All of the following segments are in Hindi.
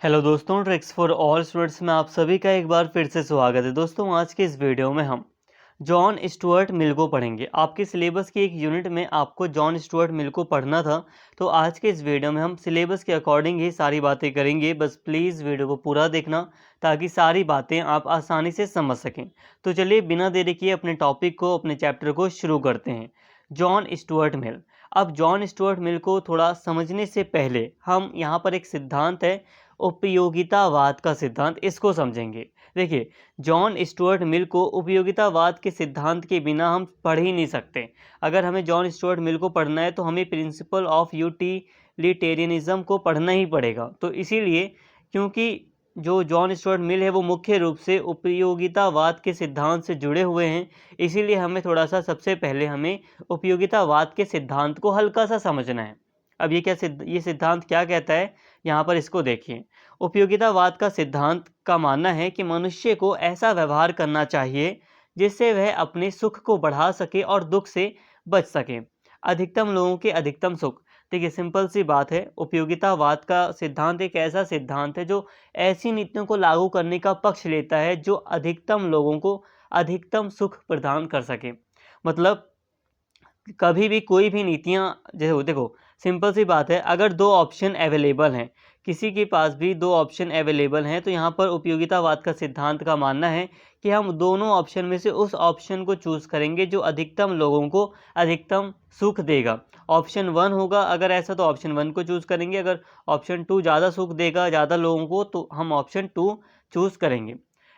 हेलो दोस्तों, ट्रिक्स फॉर ऑल स्टूडेंट्स में आप सभी का एक बार फिर से स्वागत है। दोस्तों, आज के इस वीडियो में हम जॉन स्टुअर्ट मिल को पढ़ेंगे। आपके सिलेबस की एक यूनिट में आपको जॉन स्टुअर्ट मिल को पढ़ना था, तो आज के इस वीडियो में हम सिलेबस के अकॉर्डिंग ही सारी बातें करेंगे। बस प्लीज़ वीडियो को पूरा देखना ताकि सारी बातें आप आसानी से समझ सकें। तो चलिए बिना देरी किए अपने टॉपिक को, अपने चैप्टर को शुरू करते हैं। John Stuart Mill. अब जॉन स्टुअर्ट मिल को थोड़ा समझने से पहले हम यहाँ पर एक सिद्धांत है, उपयोगितावाद का सिद्धांत, इसको समझेंगे। देखिए, जॉन स्टुअर्ट मिल को उपयोगितावाद के सिद्धांत के बिना हम पढ़ ही नहीं सकते। अगर हमें जॉन स्टुअर्ट मिल को पढ़ना है तो हमें प्रिंसिपल ऑफ यूटिलिटेरियनिज्म को पढ़ना ही पड़ेगा। तो इसीलिए, क्योंकि जो जॉन स्टुअर्ट मिल है वो मुख्य रूप से उपयोगितावाद के सिद्धांत से जुड़े हुए हैं, इसीलिए हमें थोड़ा सा सबसे पहले हमें उपयोगितावाद के सिद्धांत को हल्का सा समझना है। अब ये सिद्धांत क्या कहता है, यहाँ पर इसको देखिए। उपयोगितावाद का सिद्धांत का मानना है कि मनुष्य को ऐसा व्यवहार करना चाहिए जिससे वह अपने सुख को बढ़ा सके और दुख से बच सके। अधिकतम लोगों के अधिकतम सुख। देखिए, सिंपल सी बात है, उपयोगितावाद का सिद्धांत एक ऐसा सिद्धांत है जो ऐसी नीतियों को लागू करने का पक्ष लेता है जो अधिकतम लोगों को अधिकतम सुख प्रदान कर सके। मतलब कभी भी कोई भी नीतियाँ, जो देखो सिंपल सी बात है, अगर दो ऑप्शन अवेलेबल हैं, किसी के पास भी दो ऑप्शन अवेलेबल हैं, तो यहाँ पर उपयोगितावाद का सिद्धांत का मानना है कि हम दोनों ऑप्शन में से उस ऑप्शन को चूज़ करेंगे जो अधिकतम लोगों को अधिकतम सुख देगा। ऑप्शन 1 होगा अगर ऐसा, तो ऑप्शन 1 को चूज़ करेंगे। अगर ऑप्शन 2 ज़्यादा सुख देगा ज़्यादा लोगों को, तो हम ऑप्शन 2 चूज़ करेंगे।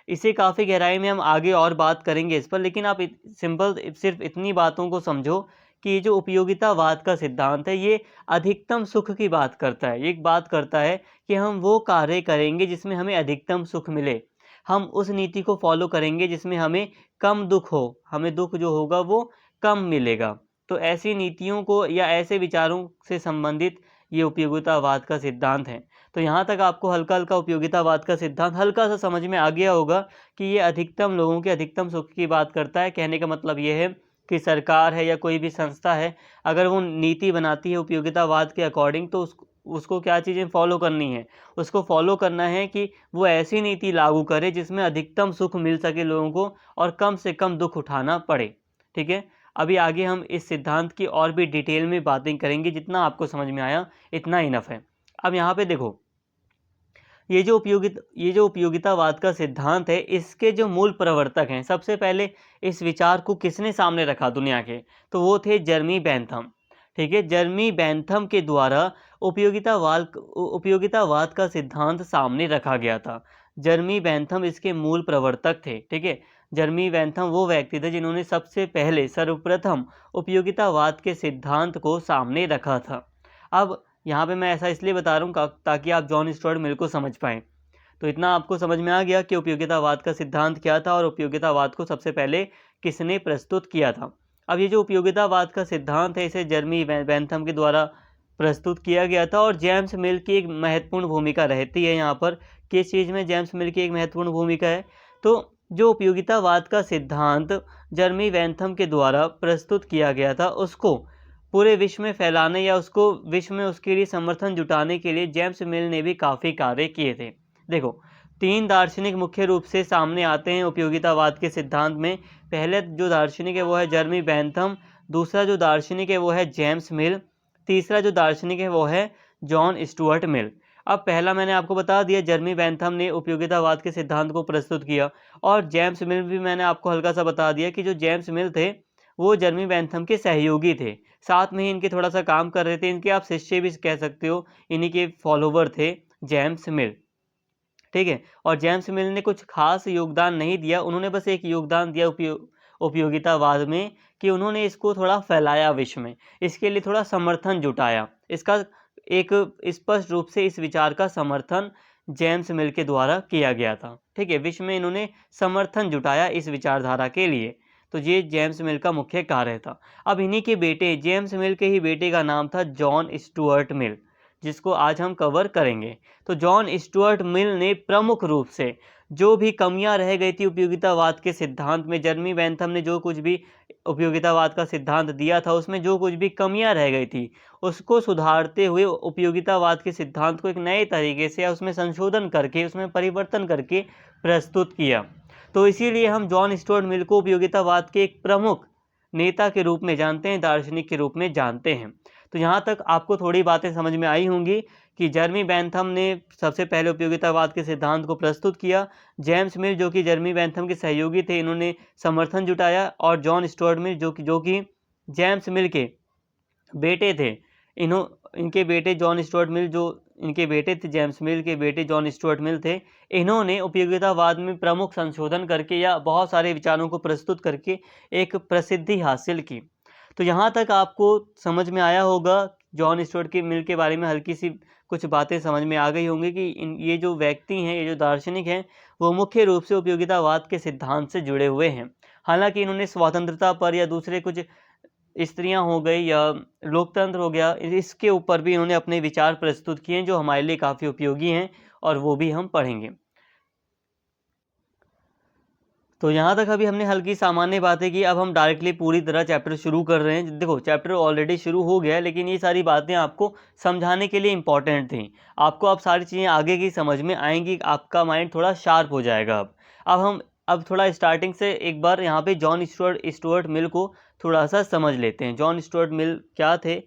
इसे काफ़ी गहराई में हम आगे और बात करेंगे इस पर, लेकिन आप सिंपल सिर्फ इतनी बातों को समझो कि ये जो उपयोगितावाद का सिद्धांत है ये अधिकतम सुख की बात करता है। ये एक बात करता है कि हम वो कार्य करेंगे जिसमें हमें अधिकतम सुख मिले। हम उस नीति को फॉलो करेंगे जिसमें हमें कम दुख हो, हमें दुख जो होगा वो कम मिलेगा। तो ऐसी नीतियों को या ऐसे विचारों से संबंधित ये उपयोगितावाद का सिद्धांत है। तो यहाँ तक आपको हल्का हल्का उपयोगितावाद का सिद्धांत हल्का सा समझ में आ गया होगा कि ये अधिकतम लोगों के अधिकतम सुख की बात करता है। कहने का मतलब ये है कि सरकार है या कोई भी संस्था है, अगर वो नीति बनाती है उपयोगितावाद के अकॉर्डिंग, तो उसको क्या चीज़ें फॉलो करनी है, उसको फॉलो करना है कि वो ऐसी नीति लागू करे जिसमें अधिकतम सुख मिल सके लोगों को और कम से कम दुख उठाना पड़े। ठीक है, अभी आगे हम इस सिद्धांत की और भी डिटेल में बातें करेंगे। जितना आपको समझ में आया इतना इनफ है। अब यहाँ पे देखो, ये जो उपयोगितावाद का सिद्धांत है, इसके जो मूल प्रवर्तक हैं, सबसे पहले इस विचार को किसने सामने रखा दुनिया के, तो वो थे जर्मी बेंथम। ठीक है, जर्मी बेंथम के द्वारा उपयोगितावाद का सिद्धांत सामने रखा गया था। जर्मी बेंथम इसके मूल प्रवर्तक थे। ठीक है, जर्मी बेंथम वो व्यक्ति थे जिन्होंने सबसे पहले सर्वप्रथम उपयोगितावाद के सिद्धांत को सामने रखा था। अब यहाँ पे मैं ऐसा इसलिए बता रहा हूँ ताकि आप जॉन स्टुअर्ट मिल को समझ पाएँ। तो इतना आपको समझ में आ गया कि उपयोगितावाद का सिद्धांत क्या था और उपयोगितावाद को सबसे पहले किसने प्रस्तुत किया था। अब ये जो उपयोगितावाद का सिद्धांत है, इसे जर्मी बेंथम के द्वारा प्रस्तुत किया गया था और जेम्स मिल की एक महत्वपूर्ण भूमिका रहती है यहाँ पर। किस चीज़ में जेम्स मिल की एक महत्वपूर्ण भूमिका है, तो जो उपयोगितावाद का सिद्धांत जर्मी बेंथम के द्वारा प्रस्तुत किया गया था, उसको पूरे विश्व में फैलाने या उसको विश्व में उसके लिए समर्थन जुटाने के लिए जेम्स मिल ने भी काफ़ी कार्य किए थे। देखो, 3 दार्शनिक मुख्य रूप से सामने आते हैं उपयोगितावाद के सिद्धांत में। पहले जो दार्शनिक है वो है जर्मी बेंथम, दूसरा जो दार्शनिक है वो है जेम्स मिल, तीसरा जो दार्शनिक है वो है जॉन स्टुअर्ट मिल। अब पहला मैंने आपको बता दिया, जर्मी बेंथम ने उपयोगितावाद के सिद्धांत को प्रस्तुत किया, और जेम्स मिल भी मैंने आपको हल्का सा बता दिया कि जो जेम्स मिल थे वो जर्मी बेंथम के सहयोगी थे, साथ में ही इनके थोड़ा सा काम कर रहे थे, इनके आप शिष्य भी कह सकते हो, इन्हीं के फॉलोवर थे जेम्स मिल। ठीक है, और जेम्स मिल ने कुछ खास योगदान नहीं दिया, उन्होंने बस एक योगदान दिया उपयोगितावाद में कि उन्होंने इसको थोड़ा फैलाया विश्व में, इसके लिए थोड़ा समर्थन जुटाया। इसका एक स्पष्ट रूप से इस विचार का समर्थन जेम्स मिल के द्वारा किया गया था। ठीक है, विश्व में इन्होंने समर्थन जुटाया इस विचारधारा के लिए, तो ये जेम्स मिल का मुख्य कार्य था। अब इन्हीं के बेटे, जेम्स मिल के ही बेटे का नाम था जॉन स्टुअर्ट मिल, जिसको आज हम कवर करेंगे। तो जॉन स्टुअर्ट मिल ने प्रमुख रूप से जो भी कमियां रह गई थी उपयोगितावाद के सिद्धांत में, जर्मी बेंथम ने जो कुछ भी उपयोगितावाद का सिद्धांत दिया था उसमें जो कुछ भी कमियां रह गई थी उसको सुधारते हुए उपयोगितावाद के सिद्धांत को एक नए तरीके से या उसमें संशोधन करके उसमें परिवर्तन करके प्रस्तुत किया। तो इसीलिए हम जॉन स्टुअर्ट मिल को उपयोगितावाद के एक प्रमुख नेता के रूप में जानते हैं, दार्शनिक के रूप में जानते हैं। तो यहाँ तक आपको थोड़ी बातें समझ में आई होंगी कि जर्मी बेंथम ने सबसे पहले उपयोगितावाद के सिद्धांत को प्रस्तुत किया। जेम्स मिल जो कि जर्मी बेंथम के सहयोगी थे, इन्होंने समर्थन जुटाया, और जॉन स्टुअर्ट मिल जो कि जेम्स मिल के बेटे थे, इनके बेटे जॉन स्टुअर्ट मिल जो इनके बेटे थे, जेम्स मिल के बेटे जॉन स्टुअर्ट मिल थे, इन्होंने उपयोगितावाद में प्रमुख संशोधन करके या बहुत सारे विचारों को प्रस्तुत करके एक प्रसिद्धि हासिल की। तो यहाँ तक आपको समझ में आया होगा, जॉन स्टुअर्ट के मिल के बारे में हल्की सी कुछ बातें समझ में आ गई होंगी कि ये जो व्यक्ति हैं, ये जो दार्शनिक हैं, वो मुख्य रूप से उपयोगितावाद के सिद्धांत से जुड़े हुए हैं। हालांकि इन्होंने स्वतंत्रता पर या दूसरे कुछ स्त्रियां हो गई या लोकतंत्र हो गया, इसके ऊपर भी इन्होंने अपने विचार प्रस्तुत किए हैं जो हमारे लिए काफ़ी उपयोगी हैं, और वो भी हम पढ़ेंगे। तो यहाँ तक अभी हमने हल्की सामान्य बातें की। अब हम डायरेक्टली पूरी तरह चैप्टर शुरू कर रहे हैं। देखो, चैप्टर ऑलरेडी शुरू हो गया है, लेकिन ये सारी बातें आपको समझाने के लिए इंपॉर्टेंट थी। आपको अब सारी चीज़ें आगे की समझ में आएंगी, आपका माइंड थोड़ा शार्प हो जाएगा। अब थोड़ा स्टार्टिंग से एक बार यहाँ पे जॉन स्टुअर्ट मिल को थोड़ा सा समझ लेते हैं। जॉन स्टुअर्ट मिल क्या थे,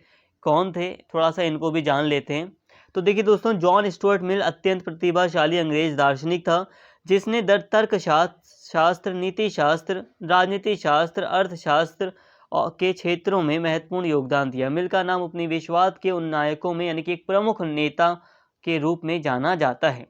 कौन थे, थोड़ा सा इनको भी जान लेते हैं। तो देखिए दोस्तों, जॉन स्टुअर्ट मिल अत्यंत प्रतिभाशाली अंग्रेज दार्शनिक था, जिसने तर्कशास्त्र, नीति शास्त्र, राजनीति शास्त्र, अर्थशास्त्र के क्षेत्रों में महत्वपूर्ण योगदान दिया। मिल का नाम उपनिवेशवाद के उन नायकों में यानी कि एक प्रमुख नेता के रूप में जाना जाता है।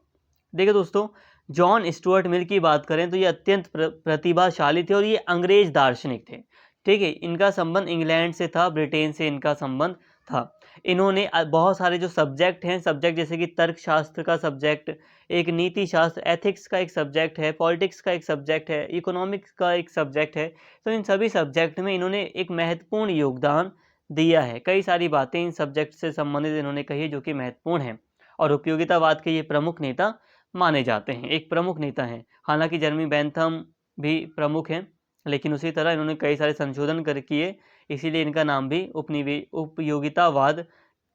देखिए दोस्तों, जॉन स्टुअर्ट मिल की बात करें तो ये अत्यंत प्रतिभाशाली थे और ये अंग्रेज दार्शनिक थे। ठीक है, इनका संबंध इंग्लैंड से था, ब्रिटेन से इनका संबंध था। इन्होंने बहुत सारे जो सब्जेक्ट हैं, सब्जेक्ट जैसे कि तर्कशास्त्र का सब्जेक्ट, एक नीति शास्त्र, एथिक्स का एक सब्जेक्ट है, पॉलिटिक्स का एक सब्जेक्ट है, इकोनॉमिक्स का एक सब्जेक्ट है। तो इन सभी सब्जेक्ट में इन्होंने एक महत्वपूर्ण योगदान दिया है। कई सारी बातें इन सब्जेक्ट से संबंधित इन्होंने कही जो कि महत्वपूर्ण हैं, और उपयोगितावाद के ये प्रमुख नेता माने जाते हैं, एक प्रमुख नेता हैं। हालांकि जर्मी बेंथम भी प्रमुख हैं, लेकिन उसी तरह इन्होंने कई सारे संशोधन कर किए, इसीलिए इनका नाम भी उपयोगितावाद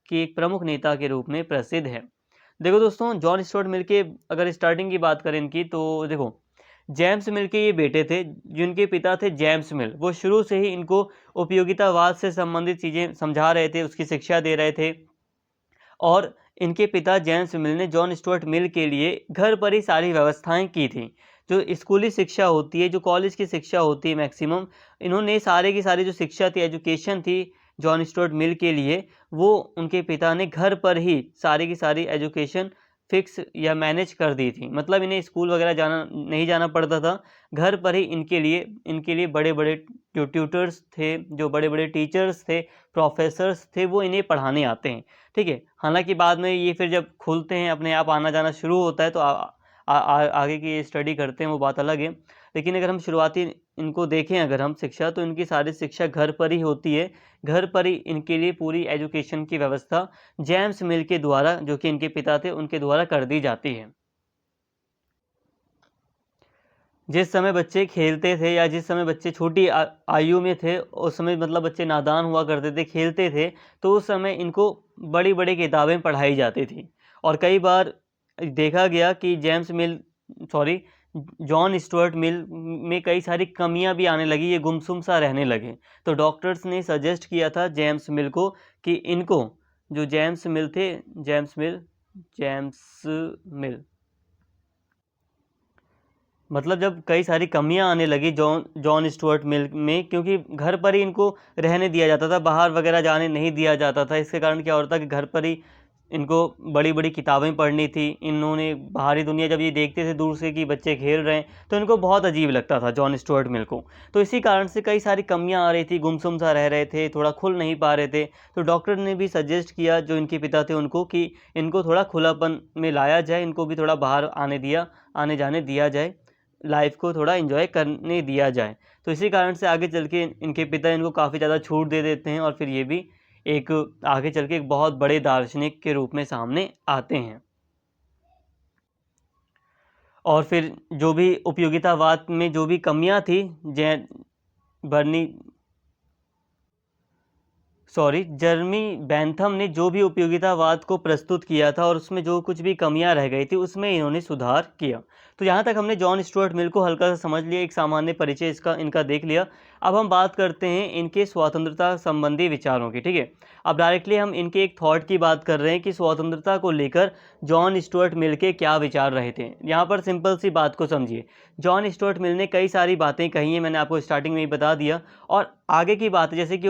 के एक प्रमुख नेता के रूप में प्रसिद्ध है। देखो दोस्तों, जॉन स्टुअर्ट मिल के अगर स्टार्टिंग की बात करें इनकी, तो देखो, जेम्स मिल के ये बेटे थे, जिनके पिता थे जेम्स मिल। वो शुरू से ही इनको उपयोगितावाद से संबंधित चीज़ें समझा रहे थे, उसकी शिक्षा दे रहे थे। और इनके पिता जेम्स मिल ने जॉन स्टुअर्ट मिल के लिए घर पर ही सारी व्यवस्थाएं की थी। जो स्कूली शिक्षा होती है, जो कॉलेज की शिक्षा होती है मैक्सिमम, इन्होंने सारे की सारी जो शिक्षा थी, एजुकेशन थी जॉन स्टुअर्ट मिल के लिए, वो उनके पिता ने घर पर ही सारी की सारी एजुकेशन फिक्स या मैनेज कर दी थी। मतलब इन्हें स्कूल वगैरह नहीं जाना पड़ता था। घर पर ही इनके लिए बड़े बड़े जो ट्यूटर्स थे, जो बड़े बड़े टीचर्स थे, प्रोफेसर्स थे, वो इन्हें पढ़ाने आते हैं। ठीक है, हालांकि बाद में ये फिर जब खुलते हैं, अपने आप आना जाना शुरू होता है, तो आगे की स्टडी करते हैं, वो बात अलग है। लेकिन अगर हम शुरुआती इनको देखें, अगर हम शिक्षा, तो इनकी सारी शिक्षा घर पर ही होती है। घर पर ही इनके लिए पूरी एजुकेशन की व्यवस्था जेम्स मिल के द्वारा, जो कि इनके पिता थे, उनके द्वारा कर दी जाती है। जिस समय बच्चे खेलते थे या जिस समय बच्चे छोटी आयु में थे, उस समय मतलब बच्चे नादान हुआ करते थे, खेलते थे, तो उस समय इनको बड़ी बड़ी किताबें पढ़ाई जाती थी। और कई बार देखा गया कि जॉन स्टुअर्ट मिल में कई सारी कमियां भी आने लगी, ये गुमसुम सा रहने लगे। तो डॉक्टर्स ने सजेस्ट किया था जेम्स मिल को कि इनको, जो जेम्स मिल थे, जेम्स मिल मतलब जब कई सारी कमियां आने लगी जॉन स्टुअर्ट मिल में, क्योंकि घर पर ही इनको रहने दिया जाता था, बाहर वगैरह जाने नहीं दिया जाता था। इसके कारण क्या होता था कि घर पर ही इनको बड़ी बड़ी किताबें पढ़नी थी। इन्होंने बाहरी दुनिया जब ये देखते थे दूर से कि बच्चे खेल रहे हैं, तो इनको बहुत अजीब लगता था जॉन स्टुअर्ट मिल को। तो इसी कारण से कई सारी कमियां आ रही थी, गुमसुम सा रह रहे थे, थोड़ा खुल नहीं पा रहे थे। तो डॉक्टर ने भी सजेस्ट किया, जो इनके पिता थे उनको, कि इनको थोड़ा खुलापन में लाया जाए, इनको भी थोड़ा बाहर आने जाने दिया जाए, लाइफ को थोड़ा एंजॉय करने दिया जाए। तो इसी कारण से आगे चल के इनके पिता इनको काफ़ी ज़्यादा छूट दे देते हैं, और फिर ये भी एक आगे चल के एक बहुत बड़े दार्शनिक के रूप में सामने आते हैं। और फिर जो भी उपयोगितावाद में जो भी कमियां थी, बर्नी जर्मी बेंथम ने जो भी उपयोगितावाद को प्रस्तुत किया था और उसमें जो कुछ भी कमियां रह गई थी उसमें इन्होंने सुधार किया। तो यहाँ तक हमने जॉन स्टुअर्ट मिल को हल्का सा समझ लिया, एक सामान्य परिचय इनका देख लिया। अब हम बात करते हैं इनके स्वतंत्रता संबंधी विचारों की। ठीक है, अब डायरेक्टली हम इनके एक थॉट की बात कर रहे हैं कि स्वतंत्रता को लेकर जॉन स्टुअर्ट मिल के क्या विचार रहे थे। यहाँ पर सिंपल सी बात को समझिए, जॉन स्टुअर्ट मिल ने कई सारी बातें कही हैं, मैंने आपको स्टार्टिंग में ही बता दिया। और आगे की बात जैसे कि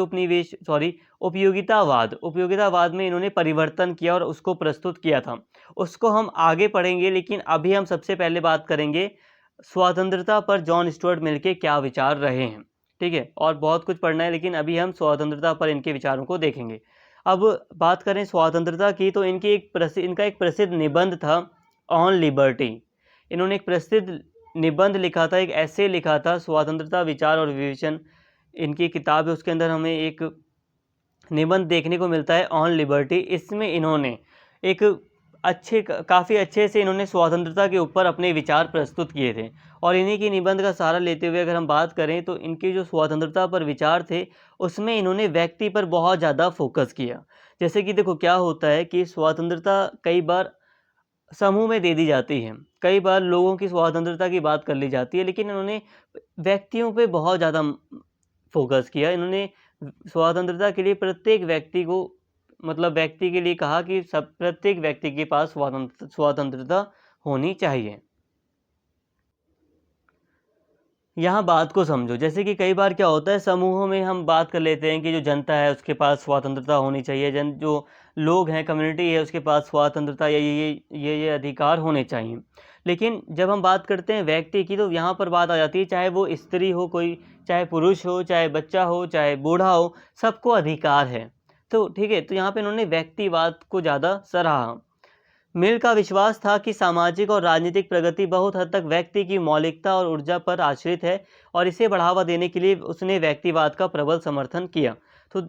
उपयोगितावाद में इन्होंने परिवर्तन किया और उसको प्रस्तुत किया था, उसको हम आगे पढ़ेंगे। लेकिन अभी हम सबसे पहले बात करेंगे स्वतंत्रता पर जॉन स्टुअर्ट मिल के क्या विचार रहे हैं। ठीक है, और बहुत कुछ पढ़ना है, लेकिन अभी हम स्वतंत्रता पर इनके विचारों को देखेंगे। अब बात करें स्वतंत्रता की, तो इनका एक प्रसिद्ध निबंध था ऑन लिबर्टी। इन्होंने एक प्रसिद्ध निबंध लिखा था, एक ऐसे लिखा था, स्वतंत्रता विचार और विवेचन इनकी किताब है, उसके अंदर हमें एक निबंध देखने को मिलता है ऑन लिबर्टी। इसमें इन्होंने एक काफ़ी अच्छे से इन्होंने स्वतंत्रता के ऊपर अपने विचार प्रस्तुत किए थे। और इन्हीं की निबंध का सहारा लेते हुए अगर हम बात करें तो इनके जो स्वतंत्रता पर विचार थे उसमें इन्होंने व्यक्ति पर बहुत ज़्यादा फोकस किया। जैसे कि देखो क्या होता है कि स्वतंत्रता कई बार समूह में दे दी जाती है, कई बार लोगों की स्वतंत्रता की बात कर ली जाती है, लेकिन इन्होंने व्यक्तियों पे बहुत ज़्यादा फोकस किया। इन्होंने स्वतंत्रता के लिए प्रत्येक व्यक्ति को, मतलब व्यक्ति के लिए कहा कि प्रत्येक व्यक्ति के पास स्वतंत्रता होनी चाहिए। यहाँ बात को समझो, जैसे कि कई बार क्या होता है समूहों में हम बात कर लेते हैं कि जो जनता है उसके पास स्वतंत्रता होनी चाहिए, जो लोग हैं, कम्युनिटी है, उसके पास स्वतंत्रता या ये अधिकार होने चाहिए। लेकिन जब हम बात करते हैं व्यक्ति की, तो यहाँ पर बात आ जाती है, चाहे वो स्त्री हो कोई, चाहे पुरुष हो, चाहे बच्चा हो, चाहे बूढ़ा हो, सबको अधिकार है। तो ठीक है, तो यहाँ पे इन्होंने व्यक्तिवाद को ज़्यादा सराहा। मिल का विश्वास था कि सामाजिक और राजनीतिक प्रगति बहुत हद तक व्यक्ति की मौलिकता और ऊर्जा पर आश्रित है, और इसे बढ़ावा देने के लिए उसने व्यक्तिवाद का प्रबल समर्थन किया। तो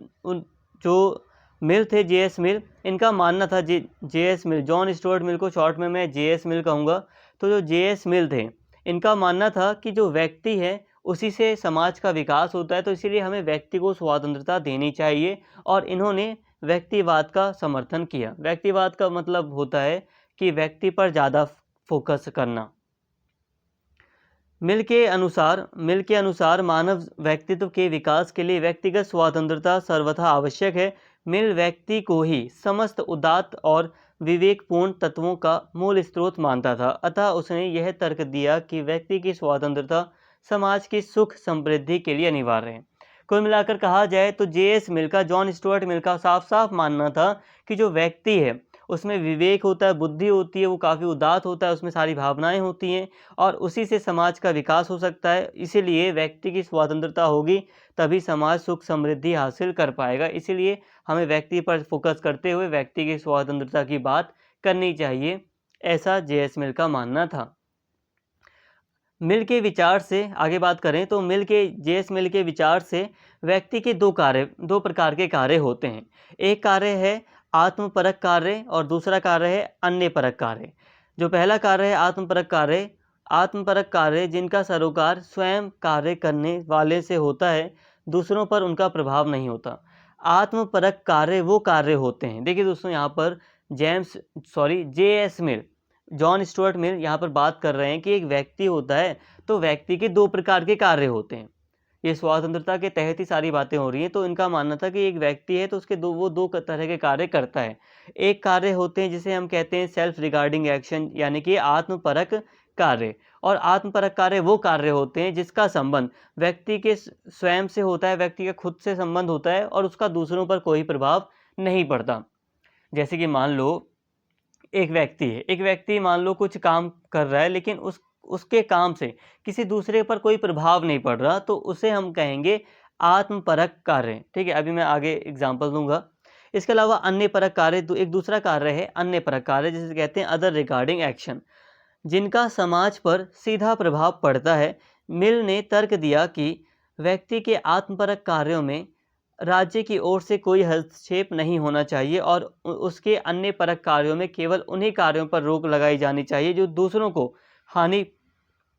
जो मिल थे, जे.एस. मिल, इनका मानना था, जे.एस. मिल, जॉन स्टुअर्ट मिल को शॉर्ट में मैं जे.एस. मिल कहूँगा। तो जो जे.एस. मिल थे, इनका मानना था कि जो व्यक्ति है उसी से समाज का विकास होता है, तो इसीलिए हमें व्यक्ति को स्वतंत्रता देनी चाहिए। और इन्होंने व्यक्तिवाद का समर्थन किया। व्यक्तिवाद का मतलब होता है कि व्यक्ति पर ज़्यादा फोकस करना। मिल के अनुसार मानव व्यक्तित्व के विकास के लिए व्यक्तिगत स्वतंत्रता सर्वथा आवश्यक है। मिल व्यक्ति को ही समस्त उदात्त और विवेकपूर्ण तत्वों का मूल स्रोत मानता था, अतः उसने यह तर्क दिया कि व्यक्ति की स्वतंत्रता समाज की सुख समृद्धि के लिए अनिवार्य है। कुल मिलाकर कहा जाए तो जे.एस. मिल का, जॉन स्टुअर्ट मिल का साफ साफ मानना था कि जो व्यक्ति है उसमें विवेक होता है, बुद्धि होती है, वो काफ़ी उदात्त होता है, उसमें सारी भावनाएं होती हैं, और उसी से समाज का विकास हो सकता है। इसीलिए व्यक्ति की स्वतंत्रता होगी तभी समाज सुख समृद्धि हासिल कर पाएगा। इसीलिए हमें व्यक्ति पर फोकस करते हुए व्यक्ति की स्वतंत्रता की बात करनी चाहिए, ऐसा जे.एस. मिल का मानना था। मिल के विचार से आगे बात करें तो जे.एस. मिल के विचार से व्यक्ति के दो प्रकार के कार्य होते हैं। एक कार्य है आत्मपरक कार्य और दूसरा कार्य है अन्य परक कार्य। जो पहला कार्य है आत्मपरक कार्य जिनका सरोकार स्वयं कार्य करने वाले से होता है, दूसरों पर उनका प्रभाव नहीं होता। आत्मपरक कार्य वो कार्य होते हैं, देखिए दोस्तों, यहाँ पर जे.एस. मिल, जॉन स्टुअर्ट मिल यहाँ पर बात कर रहे हैं कि एक व्यक्ति होता है तो व्यक्ति के दो प्रकार के कार्य होते हैं। ये स्वतंत्रता के तहत ही सारी बातें हो रही हैं। तो इनका मानना था कि एक व्यक्ति है तो उसके वो दो तरह के कार्य करता है। एक कार्य होते हैं जिसे हम कहते हैं सेल्फ रिगार्डिंग एक्शन, यानी कि आत्मपरक कार्य। और आत्मपरक कार्य वो कार्य होते हैं जिसका संबंध व्यक्ति के स्वयं से होता है, व्यक्ति का खुद से संबंध होता है और उसका दूसरों पर कोई प्रभाव नहीं पड़ता। जैसे कि मान लो एक व्यक्ति मान लो कुछ काम कर रहा है, लेकिन उसके काम से किसी दूसरे पर कोई प्रभाव नहीं पड़ रहा, तो उसे हम कहेंगे आत्मपरक कार्य। ठीक है, अभी मैं आगे एग्जांपल दूंगा। इसके अलावा अन्य परक कार्य, एक दूसरा कार्य है अन्य परक कार्य, जिसे कहते हैं अदर रिगार्डिंग एक्शन, जिनका समाज पर सीधा प्रभाव पड़ता है। मिल ने तर्क दिया कि व्यक्ति के आत्मपरक कार्यों में राज्य की ओर से कोई हस्तक्षेप नहीं होना चाहिए और उसके अन्य परक कार्यों में केवल उन्हीं कार्यों पर रोक लगाई जानी चाहिए जो दूसरों को हानि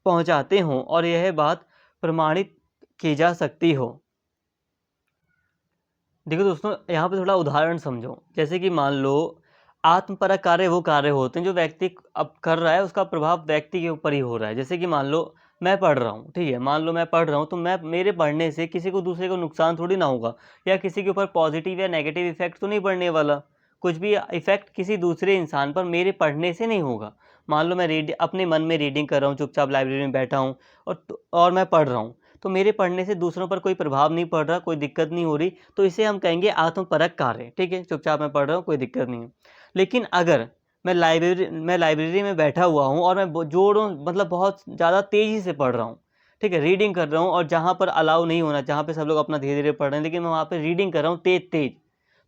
पहुंचाते हों और यह बात प्रमाणित की जा सकती हो। देखो दोस्तों, यहाँ पे थोड़ा उदाहरण समझो। जैसे कि मान लो आत्मपरक कार्य वो कार्य होते हैं जो व्यक्ति अब कर रहा है, उसका प्रभाव व्यक्ति के ऊपर ही हो रहा है। जैसे कि मान लो मैं पढ़ रहा हूँ, ठीक है, मान लो मैं पढ़ रहा हूँ, तो मैं मेरे पढ़ने से किसी को दूसरे को नुकसान थोड़ी ना होगा, या किसी के ऊपर पॉजिटिव या नेगेटिव इफेक्ट तो नहीं पड़ने वाला। कुछ भी इफेक्ट किसी दूसरे इंसान पर मेरे पढ़ने से नहीं होगा। मान लो मैं अपने मन में रीडिंग कर रहा हूँ, चुपचाप लाइब्रेरी में बैठा हूँ और मैं पढ़ रहा हूँ, तो मेरे पढ़ने से दूसरों पर कोई प्रभाव नहीं पड़ रहा, कोई दिक्कत नहीं हो रही, तो इसे हम कहेंगे आत्मपरक कार्य। ठीक है, चुपचाप मैं पढ़ रहा हूँ, कोई दिक्कत नहीं है। लेकिन अगर मैं लाइब्रेरी में बैठा हुआ हूँ और मैं जोरों मतलब बहुत ज़्यादा तेज़ी से पढ़ रहा हूँ, ठीक है, रीडिंग कर रहा हूँ, और जहाँ पर अलाउ नहीं होना, जहाँ पे सब लोग अपना धीरे धीरे पढ़ रहे हैं, लेकिन मैं वहाँ पे रीडिंग कर रहा हूँ तेज तेज,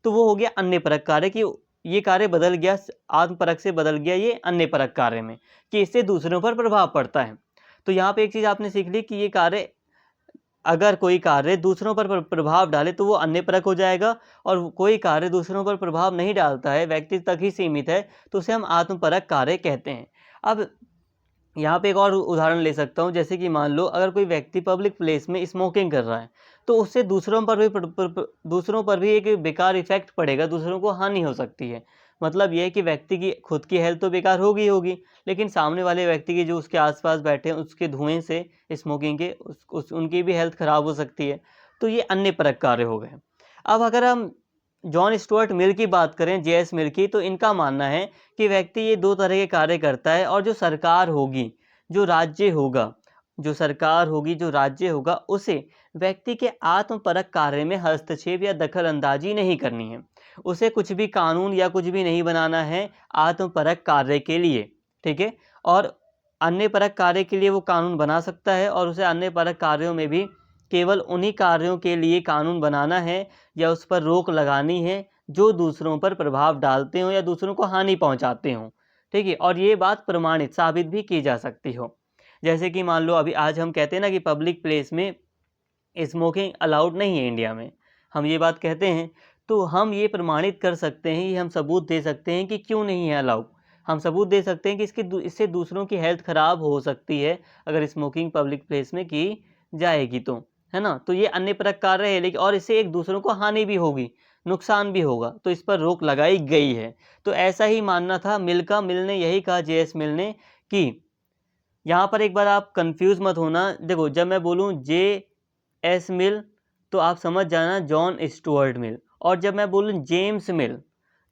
तो वो हो गया अन्य परक कार्य। कि ये कार्य बदल गया, आत्मपरक से बदल गया ये अन्य परक कार्य में, कि इससे दूसरों पर प्रभाव पड़ता है। तो यहाँ पे एक चीज़ आपने सीख ली कि ये कार्य, अगर कोई कार्य दूसरों पर प्रभाव डाले तो वो अन्यपरक हो जाएगा, और कोई कार्य दूसरों पर प्रभाव नहीं डालता है, व्यक्ति तक ही सीमित है, तो उसे हम आत्मपरक कार्य कहते हैं। अब यहाँ पे एक और उदाहरण ले सकता हूँ। जैसे कि मान लो अगर कोई व्यक्ति पब्लिक प्लेस में स्मोकिंग कर रहा है, तो उससे दूसरों पर भी एक बेकार इफेक्ट पड़ेगा, दूसरों को हानि हो सकती है। मतलब यह है कि व्यक्ति की खुद की हेल्थ तो बेकार होगी होगी, लेकिन सामने वाले व्यक्ति की, जो उसके आसपास बैठे हैं, उसके धुएं से, स्मोकिंग के, उनकी भी हेल्थ खराब हो सकती है। तो ये अन्य परक कार्य हो गए। अब अगर हम जॉन स्टुअर्ट मिल की बात करें, जे.एस. मिल की, तो इनका मानना है कि व्यक्ति ये दो तरह के कार्य करता है, और जो सरकार होगी, जो राज्य होगा, जो सरकार होगी, जो राज्य होगा, उसे व्यक्ति के आत्मपरक कार्य में हस्तक्षेप या दखल अंदाजी नहीं करनी है। उसे कुछ भी कानून या कुछ भी नहीं बनाना है आत्मपरक कार्य के लिए, ठीक है। और अन्य परक कार्य के लिए वो कानून बना सकता है, और उसे अन्य परक कार्यों में भी केवल उन्हीं कार्यों के लिए कानून बनाना है या उस पर रोक लगानी है जो दूसरों पर प्रभाव डालते हो या दूसरों को हानि पहुंचाते हो, ठीक है। और ये बात प्रमाणित साबित भी की जा सकती हो। जैसे कि मान लो अभी आज हम कहते हैं ना कि पब्लिक प्लेस में स्मोकिंग अलाउड नहीं है इंडिया में, हम ये बात कहते हैं, तो हम ये प्रमाणित कर सकते हैं, ये हम सबूत दे सकते हैं कि क्यों नहीं है अलाउड। हम सबूत दे सकते हैं कि इससे दूसरों की हेल्थ खराब हो सकती है अगर स्मोकिंग पब्लिक प्लेस में की जाएगी, तो है ना। तो ये अन्य परक कार्य है, लेकिन और इससे एक दूसरों को हानि भी होगी, नुकसान भी होगा, तो इस पर रोक लगाई गई है। तो ऐसा ही मानना था मिल का। मिल ने यही कहा, जे.एस. मिल ने, कि यहाँ पर एक बार आप कंफ्यूज मत होना। देखो, जब मैं बोलूँ जे.एस. मिल, तो आप समझ जाना जॉन स्टुअर्ट मिल। और जब मैं बोलूँ जेम्स मिल,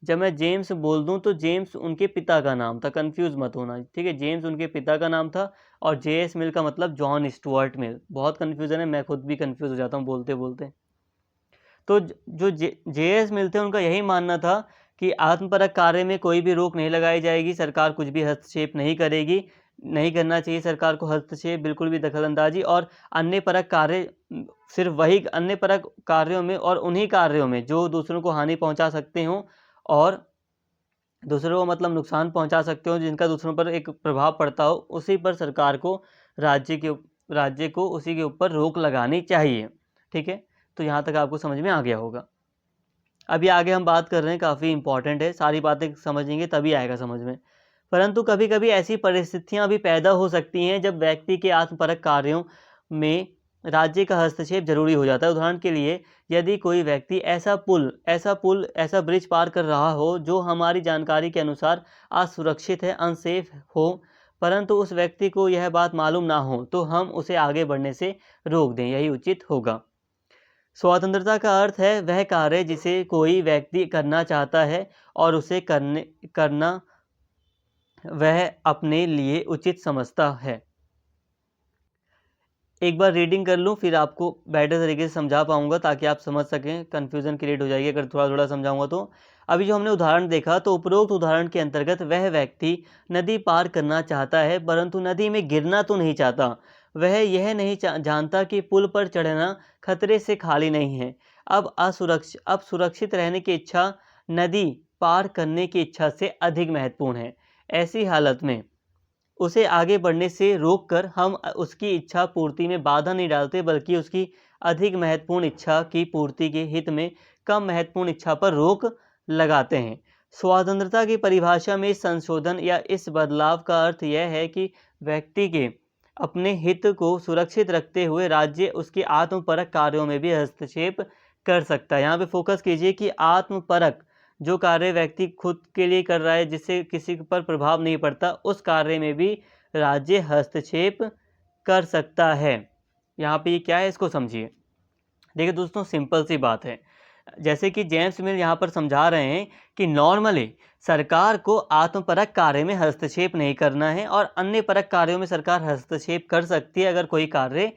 जब मैं जेम्स बोल दूं, तो जेम्स उनके पिता का नाम था, कंफ्यूज मत होना, ठीक है। जेम्स उनके पिता का नाम था, और जे.एस. मिल का मतलब जॉन स्टुअर्ट मिल। बहुत कंफ्यूजन है, मैं खुद भी कंफ्यूज हो जाता हूँ बोलते बोलते। तो जो जे.एस. मिल थे, उनका यही मानना था कि आत्मपरक कार्य में कोई भी रोक नहीं लगाई जाएगी, सरकार कुछ भी हस्तक्षेप नहीं करेगी, नहीं करना चाहिए सरकार को हस्तक्षेप, बिल्कुल भी दखलंदाजी। और अन्य परक कार्य, सिर्फ वही अन्य परक कार्यों में और उन्हीं कार्यों में जो दूसरों को हानि पहुंचा सकते हों, और दूसरों को मतलब नुकसान पहुंचा सकते हो, जिनका दूसरों पर एक प्रभाव पड़ता हो, उसी पर सरकार को, राज्य को उसी के ऊपर रोक लगानी चाहिए, ठीक है। तो यहाँ तक आपको समझ में आ गया होगा। अभी आगे हम बात कर रहे हैं, काफ़ी इंपॉर्टेंट है, सारी बातें समझेंगे तभी आएगा समझ में। परंतु कभी कभी ऐसी परिस्थितियां भी पैदा हो सकती हैं जब व्यक्ति के आत्मपरक कार्यों में राज्य का हस्तक्षेप जरूरी हो जाता है। उदाहरण के लिए, यदि कोई व्यक्ति ऐसा ब्रिज पार कर रहा हो जो हमारी जानकारी के अनुसार असुरक्षित है, अनसेफ हो, परंतु उस व्यक्ति को यह बात मालूम ना हो, तो हम उसे आगे बढ़ने से रोक दें, यही उचित होगा। स्वतंत्रता का अर्थ है वह कार्य जिसे कोई व्यक्ति करना चाहता है और उसे करना वह अपने लिए उचित समझता है। एक बार रीडिंग कर लूँ, फिर आपको बेटर तरीके से समझा पाऊंगा, ताकि आप समझ सकें। कन्फ्यूज़न क्रिएट हो जाएगी अगर थोड़ा थोड़ा समझाऊंगा तो। अभी जो हमने उदाहरण देखा, तो उपरोक्त उदाहरण के अंतर्गत वह व्यक्ति नदी पार करना चाहता है, परंतु नदी में गिरना तो नहीं चाहता। वह यह नहीं जानता कि पुल पर चढ़ना खतरे से खाली नहीं है। अब सुरक्षित रहने की इच्छा नदी पार करने की इच्छा से अधिक महत्वपूर्ण है। ऐसी हालत में उसे आगे बढ़ने से रोककर हम उसकी इच्छा पूर्ति में बाधा नहीं डालते, बल्कि उसकी अधिक महत्वपूर्ण इच्छा की पूर्ति के हित में कम महत्वपूर्ण इच्छा पर रोक लगाते हैं। स्वतंत्रता की परिभाषा में इस संशोधन या इस बदलाव का अर्थ यह है कि व्यक्ति के अपने हित को सुरक्षित रखते हुए राज्य उसके आत्मपरक कार्यों में भी हस्तक्षेप कर सकता है। यहाँ पे फोकस कीजिए कि आत्मपरक जो कार्य व्यक्ति खुद के लिए कर रहा है जिससे किसी पर प्रभाव नहीं पड़ता, उस कार्य में भी राज्य हस्तक्षेप कर सकता है। यहाँ पे ये क्या है इसको समझिए। देखिए दोस्तों, सिंपल सी बात है। जैसे कि जेम्स मिल यहाँ पर समझा रहे हैं कि नॉर्मली सरकार को आत्मपरक कार्य में हस्तक्षेप नहीं करना है और अन्य परक कार्यों में सरकार हस्तक्षेप कर सकती है अगर कोई कार्य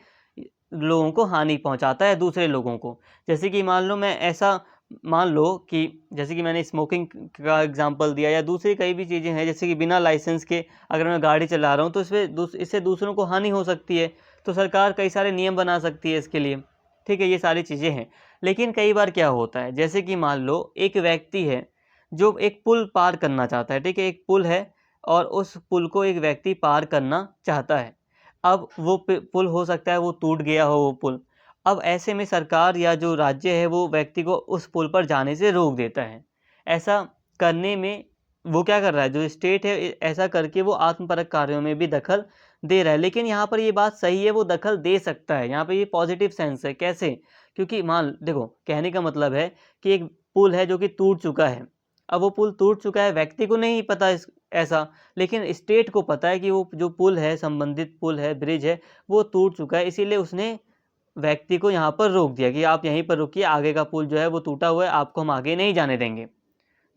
लोगों को हानि पहुंचाता है, दूसरे लोगों को। जैसे कि मान लो कि जैसे कि मैंने स्मोकिंग का एग्जांपल दिया, या दूसरी कई भी चीज़ें हैं, जैसे कि बिना लाइसेंस के अगर मैं गाड़ी चला रहा हूं तो इससे दूसरों को हानि हो सकती है, तो सरकार कई सारे नियम बना सकती है इसके लिए। ठीक है, ये सारी चीज़ें हैं। लेकिन कई बार क्या होता है, जैसे कि मान लो एक व्यक्ति है जो एक पुल पार करना चाहता है। ठीक है, एक पुल है और उस पुल को एक व्यक्ति पार करना चाहता है। अब वो पुल हो सकता है वो टूट गया हो वो पुल। अब ऐसे में सरकार या जो राज्य है वो व्यक्ति को उस पुल पर जाने से रोक देता है। ऐसा करने में वो क्या कर रहा है, जो स्टेट है, ऐसा करके वो आत्मपरक कार्यों में भी दखल दे रहा है। लेकिन यहाँ पर ये बात सही है, वो दखल दे सकता है। यहाँ पे ये पॉजिटिव सेंस है। कैसे? क्योंकि देखो, कहने का मतलब है कि एक पुल है जो कि टूट चुका है। अब वो पुल टूट चुका है, व्यक्ति को नहीं पता ऐसा, लेकिन स्टेट को पता है कि वो जो पुल है, संबंधित पुल है, ब्रिज है, वो टूट चुका है। इसीलिए उसने व्यक्ति को यहाँ पर रोक दिया कि आप यहीं पर रुकिए, आगे का पुल जो है वो टूटा हुआ है, आपको हम आगे नहीं जाने देंगे।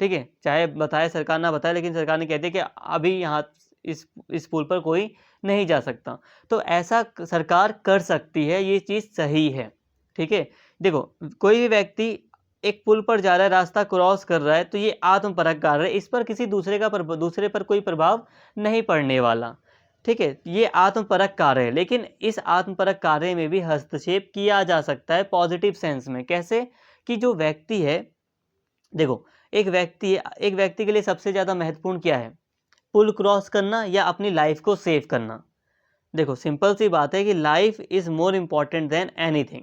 ठीक है, चाहे बताए सरकार ना बताए, लेकिन सरकार ने कह दिया कि अभी यहाँ इस पुल पर कोई नहीं जा सकता। तो ऐसा सरकार कर सकती है, ये चीज़ सही है। ठीक है, देखो, कोई भी व्यक्ति एक पुल पर जा रहा है, रास्ता क्रॉस कर रहा है, तो ये आत्मपरक कार्य है, इस पर किसी दूसरे पर कोई प्रभाव नहीं पड़ने वाला। ठीक है, ये आत्मपरक कार्य है। लेकिन इस आत्मपरक कार्य में भी हस्तक्षेप किया जा सकता है पॉजिटिव सेंस में। कैसे? कि जो व्यक्ति है, देखो, एक व्यक्ति के लिए सबसे ज़्यादा महत्वपूर्ण क्या है? पुल क्रॉस करना या अपनी लाइफ को सेव करना? देखो, सिंपल सी बात है कि life is more important than anything.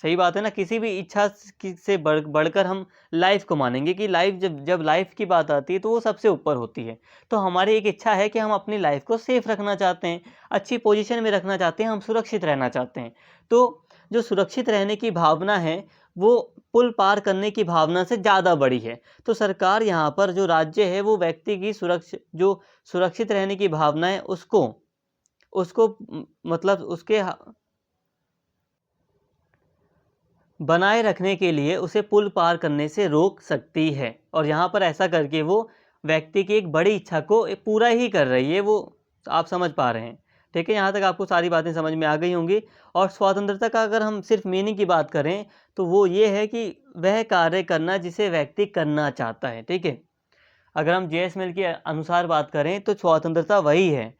सही बात है ना? किसी भी इच्छा से बढ़कर हम लाइफ को मानेंगे कि लाइफ, जब लाइफ की बात आती है तो वो सबसे ऊपर होती है। तो हमारी एक इच्छा है कि हम अपनी लाइफ को सेफ रखना चाहते हैं, अच्छी पोजीशन में रखना चाहते हैं, हम सुरक्षित रहना चाहते हैं। तो जो सुरक्षित रहने की भावना है वो पुल पार करने की भावना से ज़्यादा बड़ी है। तो सरकार यहाँ पर, जो राज्य है, वो व्यक्ति की सुरक्षित रहने की भावना है उसको मतलब उसके बनाए रखने के लिए उसे पुल पार करने से रोक सकती है। और यहाँ पर ऐसा करके वो व्यक्ति की एक बड़ी इच्छा को पूरा ही कर रही है, वो आप समझ पा रहे हैं। ठीक है, यहाँ तक आपको सारी बातें समझ में आ गई होंगी। और स्वतंत्रता का अगर हम सिर्फ मीनिंग की बात करें तो वो ये है कि वह कार्य करना जिसे व्यक्ति करना चाहता है। ठीक है, अगर हम जेएस मिल के अनुसार बात करें तो स्वतंत्रता वही है,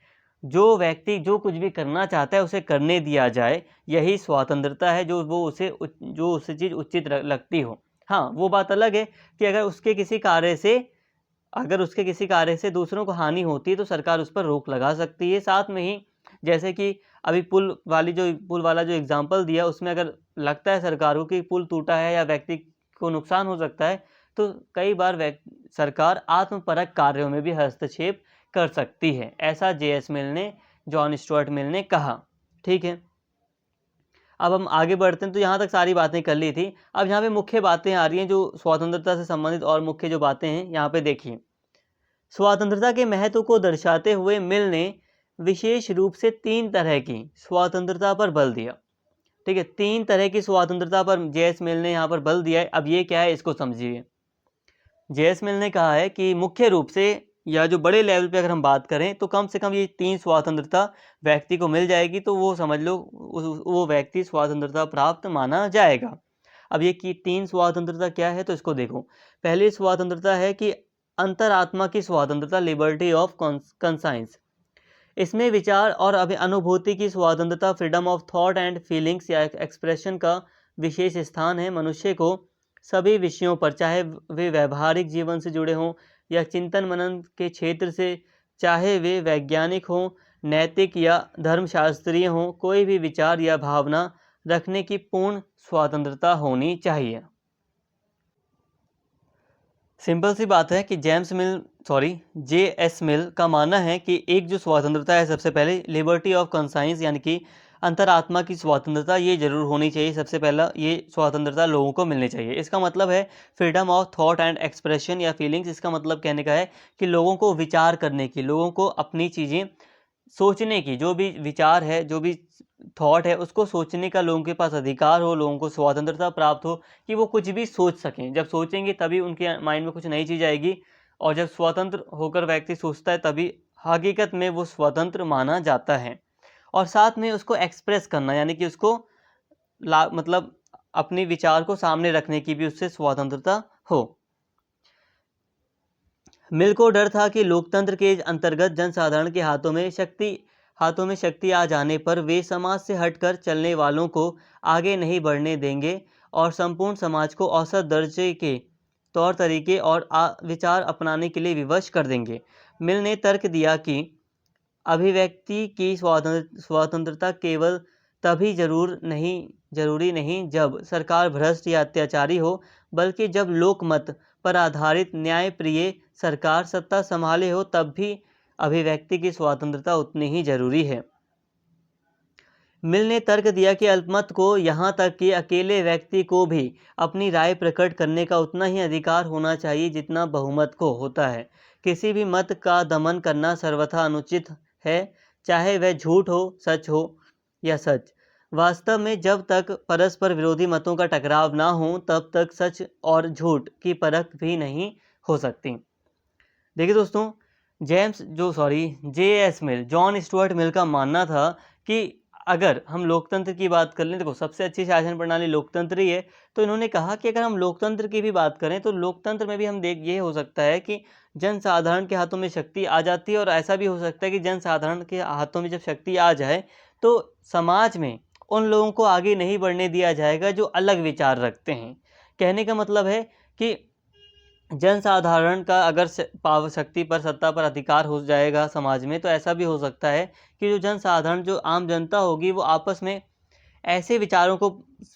जो व्यक्ति जो कुछ भी करना चाहता है उसे करने दिया जाए, यही स्वतंत्रता है। जो उसे चीज़ उचित लगती हो। हाँ, वो बात अलग है कि अगर उसके किसी कार्य से दूसरों को हानि होती है तो सरकार उस पर रोक लगा सकती है। साथ में ही, जैसे कि अभी पुल वाला जो एग्जाम्पल दिया, उसमें अगर लगता है सरकार को कि पुल टूटा है या व्यक्ति को नुकसान हो सकता है, तो कई बार सरकार आत्मपरक कार्यों में भी हस्तक्षेप कर सकती है। ऐसा जॉन स्टुअर्ट मिल ने कहा। ठीक है, अब हम आगे बढ़ते हैं। तो यहाँ तक सारी बातें कर ली थी। अब यहाँ पे मुख्य बातें आ रही हैं जो स्वतंत्रता से संबंधित, और मुख्य जो बातें हैं यहाँ पे देखिए। स्वतंत्रता के महत्व को दर्शाते हुए मिल ने विशेष रूप से 3 तरह की स्वतंत्रता पर बल दिया। ठीक है, 3 तरह की स्वतंत्रता पर जेएस मिल ने यहाँ पर बल दिया है। अब ये क्या है, इसको समझिए। जेएस मिल ने कहा है कि मुख्य रूप से, या जो बड़े लेवल पे अगर हम बात करें, तो कम से कम ये 3 स्वतंत्रता व्यक्ति को मिल जाएगी तो वो समझ लो वो व्यक्ति स्वतंत्रता प्राप्त माना जाएगा। अब ये कि 3 स्वतंत्रता क्या है, तो इसको देखो। पहली स्वतंत्रता है कि अंतरात्मा की स्वतंत्रता, लिबर्टी ऑफ कंसाइंस। इसमें विचार और अनुभूति की स्वतंत्रता, freedom of thought and feelings या एक्सप्रेशन का विशेष स्थान है। मनुष्य को सभी विषयों पर, चाहे वे व्यवहारिक जीवन से जुड़े हों या चिंतन मनन के क्षेत्र से, चाहे वे वैज्ञानिक हों, नैतिक या धर्मशास्त्रीय हों, कोई भी विचार या भावना रखने की पूर्ण स्वतंत्रता होनी चाहिए। सिंपल सी बात है कि जेएस मिल का मानना है कि एक जो स्वतंत्रता है, सबसे पहले लिबर्टी ऑफ कंसाइंस, यानी कि अंतरात्मा की स्वतंत्रता ये जरूर होनी चाहिए। सबसे पहला ये स्वतंत्रता लोगों को मिलनी चाहिए। इसका मतलब है freedom of thought and expression या फीलिंग्स। इसका मतलब कहने का है कि लोगों को विचार करने की, लोगों को अपनी चीज़ें सोचने की, जो भी विचार है, जो भी थॉट है, उसको सोचने का लोगों के पास अधिकार हो, लोगों को स्वतंत्रता प्राप्त हो कि वो कुछ भी सोच सकें। जब सोचेंगे तभी उनके माइंड में कुछ नई चीज़ आएगी, और जब स्वतंत्र होकर व्यक्ति सोचता है तभी हकीकत में वो स्वतंत्र माना जाता है। और साथ में उसको एक्सप्रेस करना, यानी कि उसको मतलब अपने विचार को सामने रखने की भी उससे स्वतंत्रता हो। मिल को डर था कि लोकतंत्र के अंतर्गत जनसाधारण के हाथों में शक्ति आ जाने पर वे समाज से हटकर चलने वालों को आगे नहीं बढ़ने देंगे और संपूर्ण समाज को औसत दर्जे के तौर तरीके और विचार अपनाने के लिए विवश कर देंगे। मिल ने तर्क दिया कि अभिव्यक्ति की स्वतंत्रता केवल तभी जरूरी नहीं जब सरकार भ्रष्ट या अत्याचारी हो, बल्कि जब लोकमत पर आधारित न्यायप्रिय सरकार सत्ता संभाले हो, तब भी अभिव्यक्ति की स्वतंत्रता उतनी ही जरूरी है। मिल ने तर्क दिया कि अल्पमत को, यहाँ तक कि अकेले व्यक्ति को भी अपनी राय प्रकट करने का उतना ही अधिकार होना चाहिए जितना बहुमत को होता है। किसी भी मत का दमन करना सर्वथा अनुचित है, चाहे वह झूठ हो, सच हो या सच। वास्तव में जब तक परस्पर विरोधी मतों का टकराव ना हो, तब तक सच और झूठ की परख भी नहीं हो सकती। देखिए दोस्तों, जे.एस. मिल, जॉन स्टुअर्ट मिल का मानना था कि अगर हम लोकतंत्र की बात कर लें, देखो सबसे अच्छी शासन प्रणाली लोकतंत्र ही है, तो इन्होंने कहा कि अगर हम लोकतंत्र की भी बात करें तो लोकतंत्र में भी हम ये हो सकता है कि जनसाधारण के हाथों में शक्ति आ जाती है, और ऐसा भी हो सकता है कि जनसाधारण के हाथों में जब शक्ति आ जाए तो समाज में उन लोगों को आगे नहीं बढ़ने दिया जाएगा जो अलग विचार रखते हैं। कहने का मतलब है कि जनसाधारण का अगर पावर, शक्ति पर, सत्ता पर अधिकार हो जाएगा समाज में, तो ऐसा भी हो सकता है कि जो जनसाधारण, जो आम जनता होगी, वो आपस में ऐसे विचारों को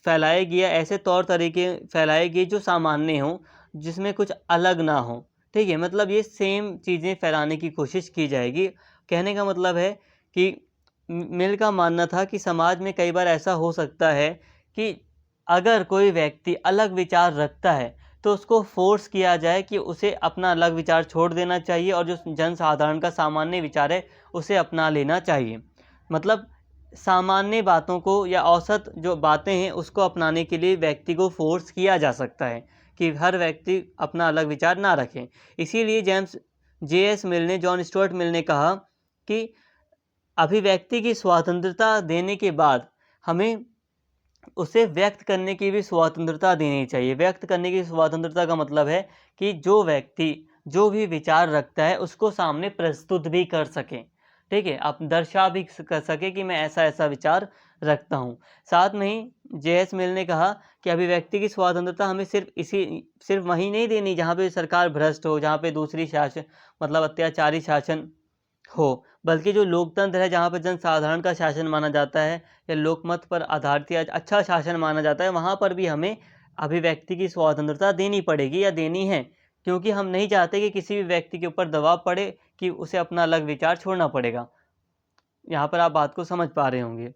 फैलाएगी या ऐसे तौर तरीके फैलाएगी जो सामान्य हों, जिसमें कुछ अलग ना हो। ठीक है, मतलब ये सेम चीज़ें फैलाने की कोशिश की जाएगी। कहने का मतलब है कि मिल का मानना था कि समाज में कई बार ऐसा हो सकता है कि अगर कोई व्यक्ति अलग विचार रखता है तो उसको फोर्स किया जाए कि उसे अपना अलग विचार छोड़ देना चाहिए, और जो जनसाधारण का सामान्य विचार है उसे अपना लेना चाहिए। मतलब सामान्य बातों को या औसत जो बातें हैं उसको अपनाने के लिए व्यक्ति को फोर्स किया जा सकता है कि हर व्यक्ति अपना अलग विचार ना रखें। इसीलिए जे.एस. मिल ने, जॉन स्टुअर्ट मिल ने कहा कि अभिव्यक्ति की स्वतंत्रता देने के बाद हमें उसे व्यक्त करने की भी स्वतंत्रता देनी चाहिए। व्यक्त करने की स्वतंत्रता का मतलब है कि जो व्यक्ति जो भी विचार रखता है उसको सामने प्रस्तुत भी कर सके। ठीक है, आप दर्शा भी कर सके कि मैं ऐसा ऐसा विचार रखता हूँ। साथ में ही जे.एस. मिल ने कहा कि अभिव्यक्ति की स्वतंत्रता हमें सिर्फ वहीं नहीं देनी जहाँ पे सरकार भ्रष्ट हो, जहाँ पे दूसरी शासन, मतलब अत्याचारी शासन हो, बल्कि जो लोकतंत्र है, जहाँ पर जनसाधारण का शासन माना जाता है या लोकमत पर आधारित या अच्छा शासन माना जाता है, वहाँ पर भी हमें अभिव्यक्ति की स्वतंत्रता देनी पड़ेगी या देनी है, क्योंकि हम नहीं चाहते कि किसी भी व्यक्ति के ऊपर दबाव पड़े कि उसे अपना अलग विचार छोड़ना पड़ेगा। यहाँ पर आप बात को समझ पा रहे होंगे।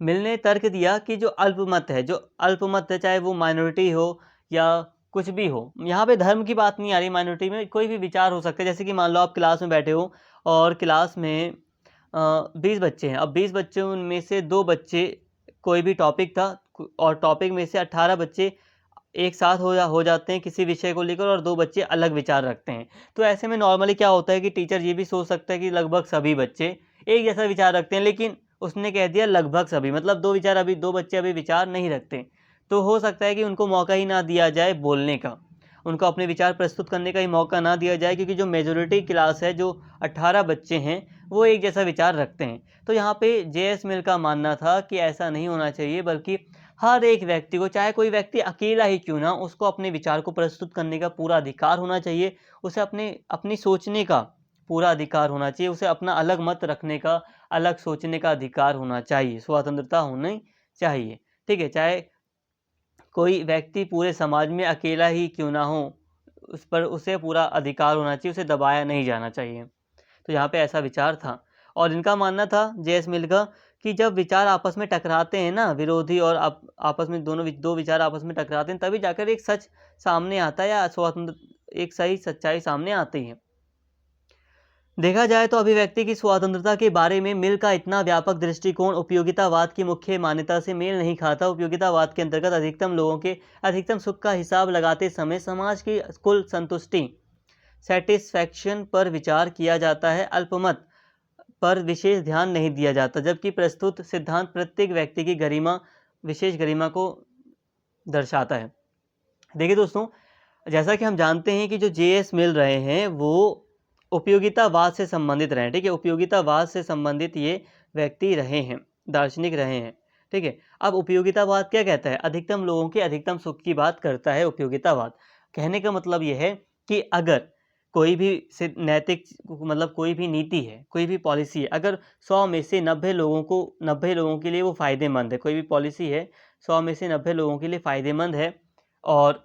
मिल ने तर्क दिया कि जो अल्पमत है, चाहे वो माइनॉरिटी हो या कुछ भी हो, यहाँ पे धर्म की बात नहीं आ रही, माइनॉरिटी में कोई भी विचार हो सकता है। जैसे कि मान लो आप क्लास में बैठे हो और क्लास में 20 बच्चे हैं। अब 20 बच्चे, उनमें से 2 बच्चे, कोई भी टॉपिक था और टॉपिक में से 18 बच्चे एक साथ हो जाते हैं किसी विषय को लेकर, और 2 बच्चे अलग विचार रखते हैं। तो ऐसे में नॉर्मली क्या होता है कि टीचर ये भी सोच सकता है कि लगभग सभी बच्चे एक जैसा विचार रखते हैं, लेकिन उसने कह दिया लगभग सभी, मतलब 2 बच्चे अभी विचार नहीं रखते। तो हो सकता है कि उनको मौका ही ना दिया जाए बोलने का, उनको अपने विचार प्रस्तुत करने का ही मौका ना दिया जाए, क्योंकि जो मेजॉरिटी क्लास है, जो 18 बच्चे हैं, वो एक जैसा विचार रखते हैं। तो यहाँ पे जे.एस. मिल का मानना था कि ऐसा नहीं होना चाहिए, बल्कि हर एक व्यक्ति को, चाहे कोई व्यक्ति अकेला ही क्यों ना, उसको अपने विचार को प्रस्तुत करने का पूरा अधिकार होना चाहिए। उसे अपनी सोचने का पूरा अधिकार होना चाहिए। उसे अपना अलग मत रखने का, अलग सोचने का अधिकार होना चाहिए, स्वतंत्रता होनी चाहिए। ठीक है, चाहे कोई व्यक्ति पूरे समाज में अकेला ही क्यों ना हो, उस पर उसे पूरा अधिकार होना चाहिए, उसे दबाया नहीं जाना चाहिए। तो यहाँ पे ऐसा विचार था। और इनका मानना था, जे.एस. मिल का, कि जब विचार आपस में टकराते हैं ना, विरोधी और आपस में दो विचार आपस में टकराते हैं, तभी जाकर एक सच सामने आता है या स्वतंत्र एक सही सच्चाई सामने आती है। देखा जाए तो अभिव्यक्ति की स्वतंत्रता के बारे में मिल का इतना व्यापक दृष्टिकोण उपयोगितावाद की मुख्य मान्यता से मेल नहीं खाता। उपयोगितावाद के अंतर्गत अधिकतम लोगों के अधिकतम सुख का हिसाब लगाते समय समाज की कुल संतुष्टि सेटिस्फैक्शन पर विचार किया जाता है, अल्पमत पर विशेष ध्यान नहीं दिया जाता, जबकि प्रस्तुत सिद्धांत प्रत्येक व्यक्ति की गरिमा विशेष गरिमा को दर्शाता है। देखिए दोस्तों, जैसा कि हम जानते हैं कि जो जे.एस. मिल रहे हैं वो उपयोगितावाद से संबंधित रहे हैं, ठीक है। उपयोगितावाद से संबंधित ये व्यक्ति रहे हैं, दार्शनिक रहे हैं, ठीक है। अब उपयोगितावाद क्या कहता है? अधिकतम लोगों के अधिकतम सुख की बात करता है उपयोगितावाद। कहने का मतलब ये है कि अगर कोई भी नैतिक मतलब कोई भी नीति है, कोई भी पॉलिसी है, अगर 100 में से 90 लोगों के लिए वो फ़ायदेमंद है, कोई भी पॉलिसी है 100 में से 90 लोगों के लिए फ़ायदेमंद है, और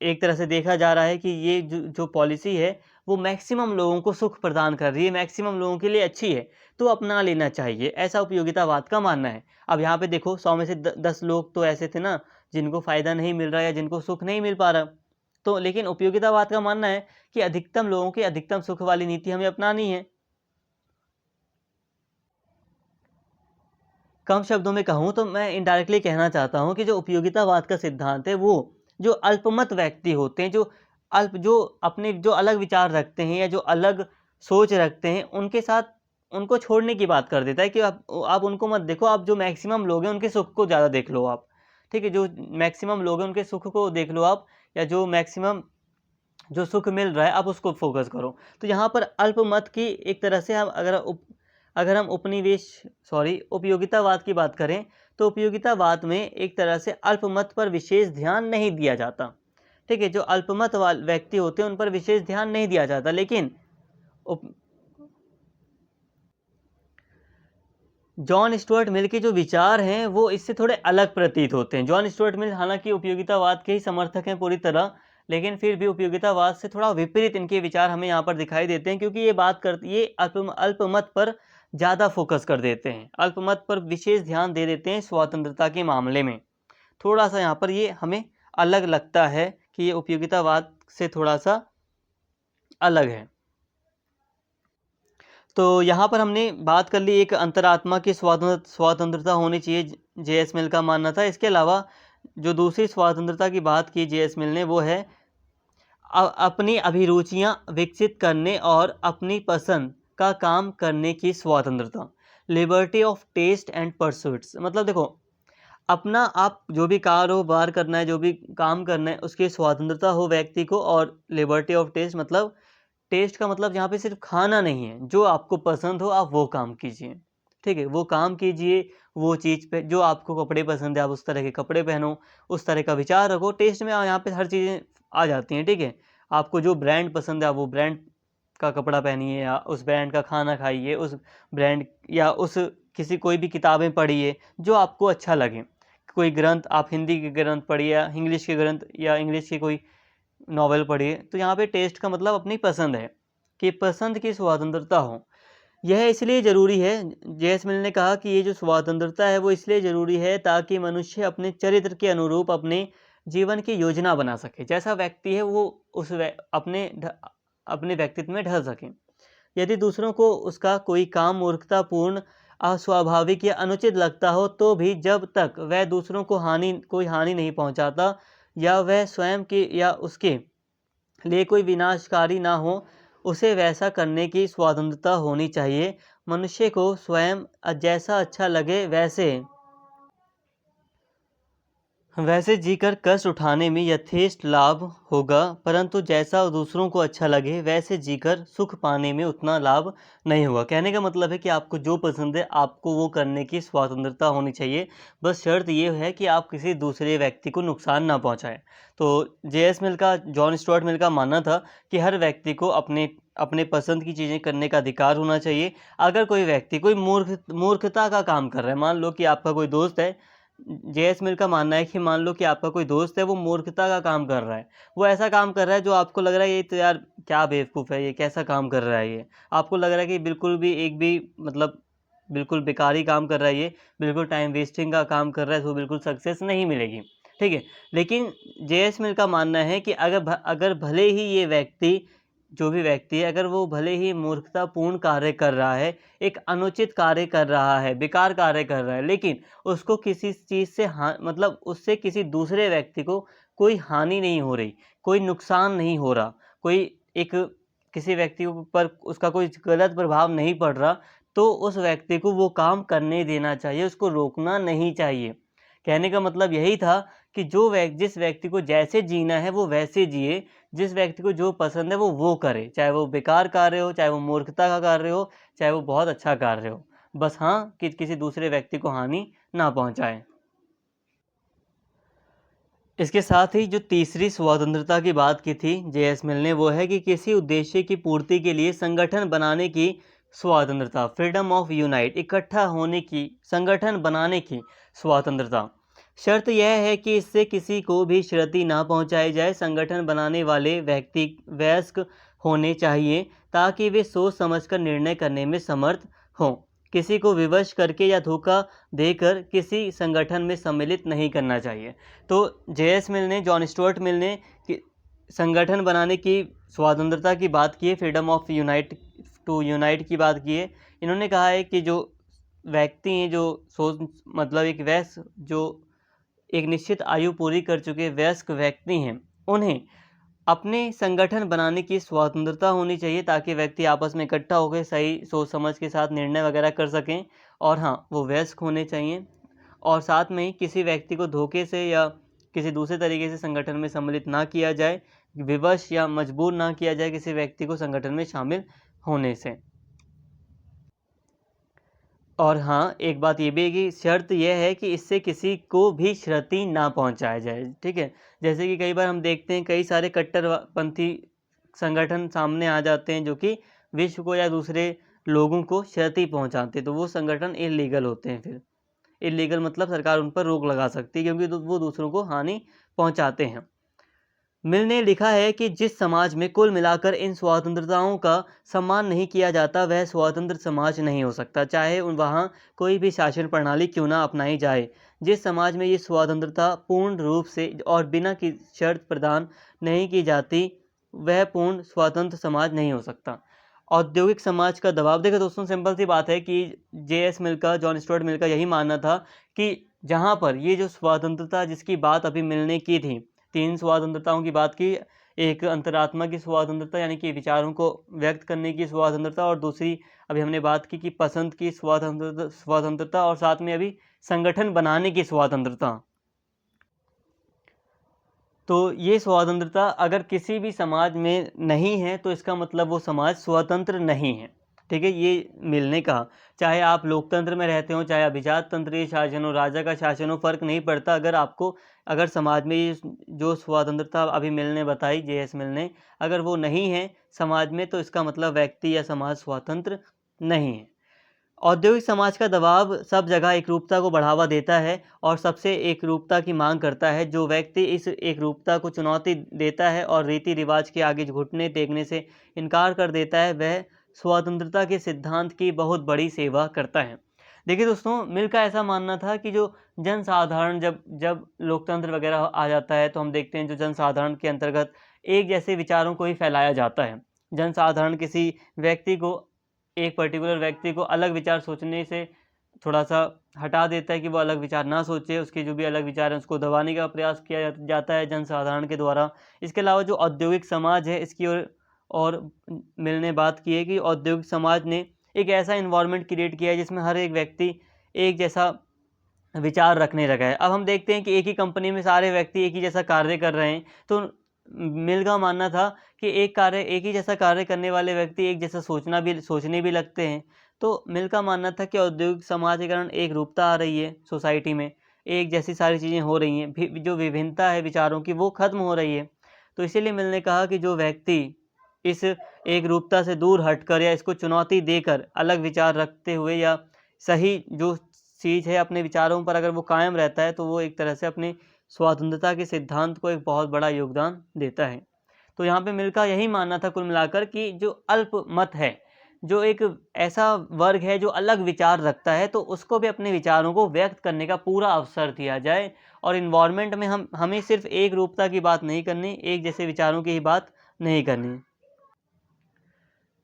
एक तरह से देखा जा रहा है कि ये जो पॉलिसी है वो मैक्सिमम लोगों को सुख प्रदान कर रही है, मैक्सिमम लोगों के लिए अच्छी है, तो अपना लेना चाहिए, ऐसा उपयोगितावाद का मानना है। अब यहाँ पे देखो 100 में से 10 लोग तो ऐसे थे ना जिनको फ़ायदा नहीं मिल रहा या जिनको सुख नहीं मिल पा रहा, तो लेकिन उपयोगितावाद का मानना है कि अधिकतम लोगों के अधिकतम सुख वाली नीति हमें अपनानी है। कम शब्दों में कहूँ तो मैं इनडायरेक्टली कहना चाहता हूँ कि जो उपयोगितावाद का सिद्धांत है वो जो अल्पमत व्यक्ति होते हैं, जो अपने जो अलग विचार रखते हैं या जो अलग सोच रखते हैं, उनके साथ उनको छोड़ने की बात कर देता है कि आप उनको मत देखो, आप जो मैक्सिमम लोग हैं उनके सुख को ज़्यादा देख लो आप, ठीक है। जो मैक्सिमम लोग हैं उनके सुख को देख लो आप, या जो मैक्सिमम जो सुख मिल रहा है आप उसको फोकस करो। तो यहाँ पर अल्पमत की एक तरह से हम अगर हम उपयोगितावाद की बात करें तो उपयोगितावाद में एक तरह से अल्पमत पर विशेष ध्यान नहीं दिया जाता, ठीक है। जो अल्पमत वाले व्यक्ति होते हैं उन पर विशेष ध्यान नहीं दिया जाता, लेकिन जॉन स्टुअर्ट मिल के जो विचार हैं वो इससे थोड़े अलग प्रतीत होते हैं। जॉन स्टुअर्ट मिल हालांकि उपयोगितावाद के ही समर्थक हैं पूरी तरह, लेकिन फिर भी उपयोगितावाद से थोड़ा विपरीत इनके विचार हमें यहाँ पर दिखाई देते हैं, क्योंकि ये अल्पमत पर ज़्यादा फोकस कर देते हैं, अल्पमत पर विशेष ध्यान दे देते हैं स्वतंत्रता के मामले में। थोड़ा सा यहाँ पर ये हमें अलग लगता है कि ये उपयोगितावाद से थोड़ा सा अलग है। तो यहाँ पर हमने बात कर ली एक अंतरात्मा की स्वतंत्रता होनी चाहिए, जे.एस. मिल का मानना था। इसके अलावा जो दूसरी स्वतंत्रता की बात की जे.एस. मिल ने वो है अपनी अभिरुचियाँ विकसित करने और अपनी पसंद का काम करने की स्वतंत्रता, liberty of taste and pursuits. मतलब देखो, अपना आप जो भी कारोबार करना है, जो भी काम करना है, उसकी स्वतंत्रता हो व्यक्ति को, और लिबर्टी ऑफ टेस्ट मतलब टेस्ट का मतलब यहाँ पे सिर्फ खाना नहीं है, जो आपको पसंद हो आप वो काम कीजिए, ठीक है। वो काम कीजिए, वो चीज़ पे जो आपको कपड़े पसंद है आप उस तरह के कपड़े पहनो, उस तरह का विचार रखो। टेस्ट में यहाँ पे हर चीज़ें आ जाती हैं, ठीक है। आपको जो ब्रांड पसंद है आप वो ब्रांड का कपड़ा पहनिए, या उस ब्रांड का खाना खाइए, उस ब्रांड या उस कोई भी किताबें पढ़िए जो आपको अच्छा लगे। कोई ग्रंथ आप हिंदी के ग्रंथ पढ़िए या इंग्लिश के ग्रंथ या इंग्लिश के कोई नॉवल पढ़िए। तो यहाँ पे टेस्ट का मतलब अपनी पसंद है, कि पसंद की स्वतंत्रता हो। यह इसलिए ज़रूरी है, जे.एस. मिल ने कहा कि ये जो स्वतंत्रता है वो इसलिए ज़रूरी है ताकि मनुष्य अपने चरित्र के अनुरूप अपने जीवन की योजना बना सके। जैसा व्यक्ति है वो अपने व्यक्तित्व में ढल सके। यदि दूसरों को उसका कोई काम मूर्खतापूर्ण, अस्वाभाविक या अनुचित लगता हो तो भी जब तक वह दूसरों को कोई हानि नहीं पहुंचाता या वह स्वयं के या उसके लिए कोई विनाशकारी ना हो, उसे वैसा करने की स्वतंत्रता होनी चाहिए। मनुष्य को स्वयं जैसा अच्छा लगे वैसे जीकर कष्ट उठाने में यथेष्ट लाभ होगा, परंतु जैसा दूसरों को अच्छा लगे वैसे जीकर सुख पाने में उतना लाभ नहीं होगा। कहने का मतलब है कि आपको जो पसंद है आपको वो करने की स्वतंत्रता होनी चाहिए, बस शर्त ये है कि आप किसी दूसरे व्यक्ति को नुकसान ना पहुंचाएं। तो जॉन स्टुअर्ट मिल का मानना था कि हर व्यक्ति को अपने पसंद की चीज़ें करने का अधिकार होना चाहिए। अगर कोई व्यक्ति कोई मूर्खता का काम कर रहा है, मान लो कि आपका कोई दोस्त है, जे.एस. मिल का मानना है कि मान लो कि आपका कोई दोस्त है, वो मूर्खता का काम कर रहा है, वो ऐसा काम कर रहा है जो आपको लग रहा है ये तो यार क्या बेवकूफ़ है, ये कैसा काम कर रहा है, ये आपको लग रहा है कि बिल्कुल भी एक भी मतलब बिल्कुल बेकारी काम कर रहा है, ये बिल्कुल टाइम वेस्टिंग का काम कर रहा है, तो बिल्कुल सक्सेस नहीं मिलेगी। ठीक है, लेकिन जे.एस. मिल का मानना है कि अगर भले ही ये व्यक्ति, जो भी व्यक्ति है, अगर वो भले ही मूर्खतापूर्ण कार्य कर रहा है, एक अनुचित कार्य कर रहा है, बेकार कार्य कर रहा है, लेकिन उसको किसी चीज़ से मतलब उससे किसी दूसरे व्यक्ति को कोई हानि नहीं हो रही, कोई नुकसान नहीं हो रहा, कोई एक किसी व्यक्ति पर उसका कोई गलत प्रभाव नहीं पड़ रहा, तो उस व्यक्ति को वो काम करने देना चाहिए, उसको रोकना नहीं चाहिए। कहने का मतलब यही था कि जिस व्यक्ति को जैसे जीना है वो वैसे जिए, जिस व्यक्ति को जो पसंद है वो करे, चाहे वो बेकार कार्य हो, चाहे वो मूर्खता का कार्य हो, चाहे वो बहुत अच्छा कार्य हो, बस हाँ कि किसी दूसरे व्यक्ति को हानि ना पहुंचाए। इसके साथ ही जो तीसरी स्वतंत्रता की बात की थी जे.एस. मिल ने, वो है कि किसी उद्देश्य की पूर्ति के लिए संगठन बनाने की स्वतंत्रता, फ्रीडम ऑफ यूनाइट, इकट्ठा होने की, संगठन बनाने की स्वतंत्रता। शर्त यह है कि इससे किसी को भी क्षति ना पहुंचाई जाए। संगठन बनाने वाले व्यक्ति वयस्क होने चाहिए ताकि वे सोच समझकर निर्णय करने में समर्थ हों। किसी को विवश करके या धोखा देकर किसी संगठन में सम्मिलित नहीं करना चाहिए। तो जे.एस. मिल ने, जॉन स्टुअर्ट मिल ने संगठन बनाने की स्वतंत्रता की बात की है, फ्रीडम ऑफ यूनाइट की बात की है। इन्होंने कहा है कि जो व्यक्ति हैं, जो सोच मतलब एक वयस्क, जो एक निश्चित आयु पूरी कर चुके वयस्क व्यक्ति हैं, उन्हें अपने संगठन बनाने की स्वतंत्रता होनी चाहिए ताकि व्यक्ति आपस में इकट्ठा होकर सही सोच समझ के साथ निर्णय वगैरह कर सकें। और हाँ, वो वयस्क होने चाहिए, और साथ में ही किसी व्यक्ति को धोखे से या किसी दूसरे तरीके से संगठन में सम्मिलित ना किया जाए, विवश या मजबूर ना किया जाए किसी व्यक्ति को संगठन में शामिल होने से। और हाँ, एक बात ये भी है कि शर्त यह है कि इससे किसी को भी क्षति ना पहुंचाया जाए। ठीक है, जैसे कि कई बार हम देखते हैं कई सारे कट्टरपंथी संगठन सामने आ जाते हैं जो कि विश्व को या दूसरे लोगों को क्षति पहुंचाते हैं, तो वो संगठन इलीगल होते हैं। फिर इलीगल मतलब सरकार उन पर रोक लगा सकती है, क्योंकि वो दूसरों को हानि पहुंचाते हैं। मिल ने लिखा है कि जिस समाज में कुल मिलाकर इन स्वतंत्रताओं का सम्मान नहीं किया जाता, वह स्वतंत्र समाज नहीं हो सकता, चाहे वहाँ कोई भी शासन प्रणाली क्यों ना अपनाई जाए। जिस समाज में ये स्वतंत्रता पूर्ण रूप से और बिना की शर्त प्रदान नहीं की जाती, वह पूर्ण स्वतंत्र समाज नहीं हो सकता। औद्योगिक समाज का दबाव, देखो दोस्तों, सिंपल सी बात है कि जे.एस. मिल का, जॉन स्टुअर्ट मिल का यही मानना था कि जहाँ पर ये जो स्वतंत्रता जिसकी बात अभी मिलने की थी, 3 स्वतंत्रताओं की बात की, एक अंतरात्मा की स्वतंत्रता यानी कि विचारों को व्यक्त करने की स्वतंत्रता, और दूसरी अभी हमने बात की कि पसंद की स्वतंत्रता, और साथ में अभी संगठन बनाने की स्वतंत्रता। तो ये स्वतंत्रता अगर किसी भी समाज में नहीं है तो इसका मतलब वो समाज स्वतंत्र नहीं है। ठीक है, ये मिलने का, चाहे आप लोकतंत्र में रहते हो, चाहे अभिजात तंत्रीय शासन हो, राजा का शासन हो, फर्क नहीं पड़ता। अगर समाज में ये जो स्वतंत्रता अभी मिलने बताई जे.एस. मिल ने, अगर वो नहीं है समाज में, तो इसका मतलब व्यक्ति या समाज स्वतंत्र नहीं है। औद्योगिक समाज का दबाव सब जगह एकरूपता को बढ़ावा देता है और सबसे एकरूपता की मांग करता है। जो व्यक्ति इस एकरूपता को चुनौती देता है और रीति रिवाज के आगे घुटने टेकने से इनकार कर देता है, वह स्वतंत्रता के सिद्धांत की बहुत बड़ी सेवा करता है। देखिए दोस्तों, मिल का ऐसा मानना था कि जो जनसाधारण, जब जब लोकतंत्र वगैरह आ जाता है, तो हम देखते हैं जो जनसाधारण के अंतर्गत एक जैसे विचारों को ही फैलाया जाता है। जनसाधारण किसी व्यक्ति को, एक पर्टिकुलर व्यक्ति को अलग विचार सोचने से थोड़ा सा हटा देता है कि वो अलग विचार ना सोचे, उसके जो भी अलग विचार हैं उसको दबाने का प्रयास किया जाता है जनसाधारण के द्वारा। इसके अलावा जो औद्योगिक समाज है, इसकी और मिल ने बात की है कि औद्योगिक समाज ने एक ऐसा इन्वायरमेंट क्रिएट किया है जिसमें हर एक व्यक्ति एक जैसा विचार रखने लगा है। अब हम देखते हैं कि एक ही कंपनी में सारे व्यक्ति एक ही जैसा कार्य कर रहे हैं, तो मिल का मानना था कि एक ही जैसा कार्य करने वाले व्यक्ति एक जैसा सोचने भी लगते हैं। तो मिल का मानना था कि औद्योगिक समाज के कारण एक रूपता आ रही है सोसाइटी में, एक जैसी सारी चीज़ें हो रही हैं, जो विभिन्नता है विचारों की वो खत्म हो रही है। तो इसीलिए मिल ने कहा कि जो व्यक्ति इस एक रूपता से दूर हटकर या इसको चुनौती देकर अलग विचार रखते हुए या सही जो चीज़ है अपने विचारों पर अगर वो कायम रहता है, तो वो एक तरह से अपनी स्वतंत्रता के सिद्धांत को एक बहुत बड़ा योगदान देता है। तो यहाँ पे मिल का यही मानना था कुल मिलाकर कि जो अल्प मत है, जो एक ऐसा वर्ग है जो अलग विचार रखता है, तो उसको भी अपने विचारों को व्यक्त करने का पूरा अवसर दिया जाए। और इन्वायरमेंट में हमें सिर्फ एक रूपता की बात नहीं करनी, एक जैसे विचारों की ही बात नहीं करनी।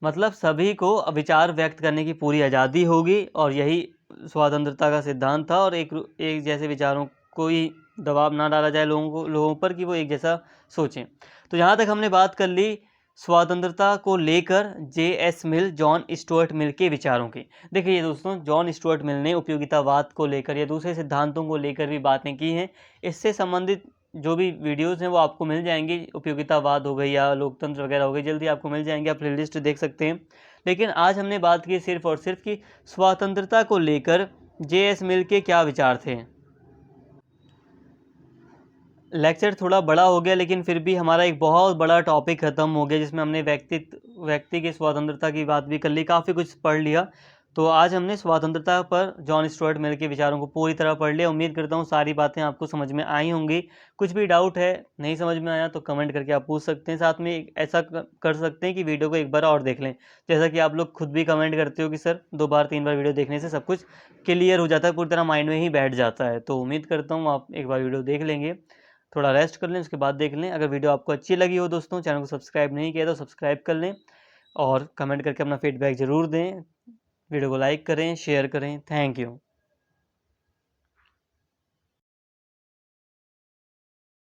मतलब सभी को विचार व्यक्त करने की पूरी आज़ादी होगी, और यही स्वतंत्रता का सिद्धांत था। और एक जैसे विचारों को ही दबाव ना डाला जाए लोगों पर कि वो एक जैसा सोचें। तो यहाँ तक हमने बात कर ली स्वतंत्रता को लेकर J.S. मिल, जॉन स्टुअर्ट मिल के विचारों की। देखिए दोस्तों, जॉन स्टुअर्ट मिल ने उपयोगितावाद को लेकर या दूसरे सिद्धांतों को लेकर भी बातें की हैं। इससे संबंधित जो भी वीडियोस हैं वो आपको मिल जाएंगी, उपयोगितावाद हो गई या लोकतंत्र वगैरह हो गई, जल्दी आपको मिल जाएंगे, आप प्लेलिस्ट देख सकते हैं। लेकिन आज हमने बात की सिर्फ और सिर्फ कि स्वतंत्रता को लेकर J.S. मिल के क्या विचार थे। लेक्चर थोड़ा बड़ा हो गया, लेकिन फिर भी हमारा एक बहुत बड़ा टॉपिक ख़त्म हो गया, जिसमें हमने व्यक्ति की स्वतंत्रता की बात भी कर ली, काफ़ी कुछ पढ़ लिया। तो आज हमने स्वतंत्रता पर जॉन स्टुअर्ट मिल के विचारों को पूरी तरह पढ़ लिया। उम्मीद करता हूँ सारी बातें आपको समझ में आई होंगी। कुछ भी डाउट है, नहीं समझ में आया, तो कमेंट करके आप पूछ सकते हैं। साथ में ऐसा कर सकते हैं कि वीडियो को एक बार और देख लें, जैसा कि आप लोग खुद भी कमेंट करते हो कि सर 2 बार 3 बार वीडियो देखने से सब कुछ क्लियर हो जाता है, पूरी तरह माइंड में ही बैठ जाता है। तो उम्मीद करता हूँ आप एक बार वीडियो देख लेंगे, थोड़ा रेस्ट कर लें, उसके बाद देख लें। अगर वीडियो आपको अच्छी लगी हो दोस्तों, चैनल को सब्सक्राइब नहीं किया तो सब्सक्राइब कर लें, और कमेंट करके अपना फीडबैक ज़रूर दें। वीडियो को लाइक करें, शेयर करें। Thank you.